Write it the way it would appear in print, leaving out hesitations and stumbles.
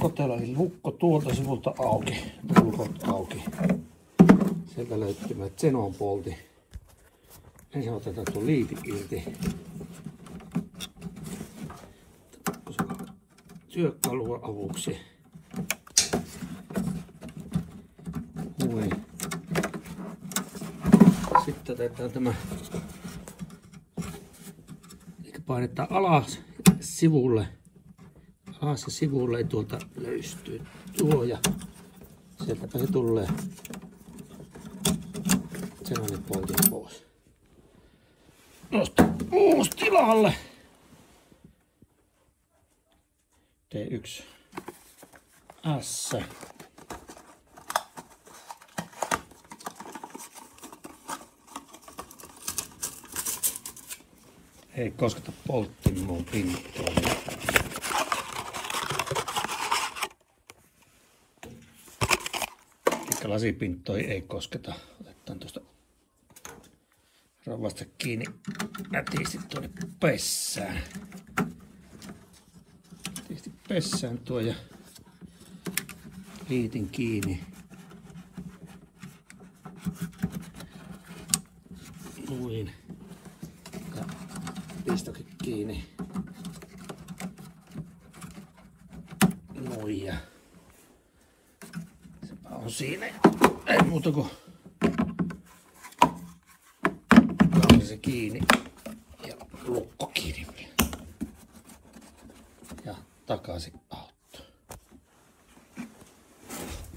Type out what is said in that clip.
kotelo, eli lukko tuolta sivulta auki, lukot auki. Sieltä löytyy mä Zenon polti. Ensin otetaan tuo liiti irti. Työkalua avuksi. Noin. Sitten otetaan tämä. Eli painetaan alas sivulle. Alas ja sivulle ei tuolta löystyy tuo ja sieltäpä se tulee Zenonin poltin pois. Nosta uusi tilalle. T1 S. Ei kosketa polttimuun pinttoon. Eikä lasipinttoja ei kosketa. Otetaan tuosta ravasta kiinni nätisti tuonne pessään. Nätisti pessään tuo ja liitin kiinni. Noin. Ja pistokin kiinni. Noin ja sepä on siinä. Ei muuta kuin se kiinni ja lukko kiinni ja takaisin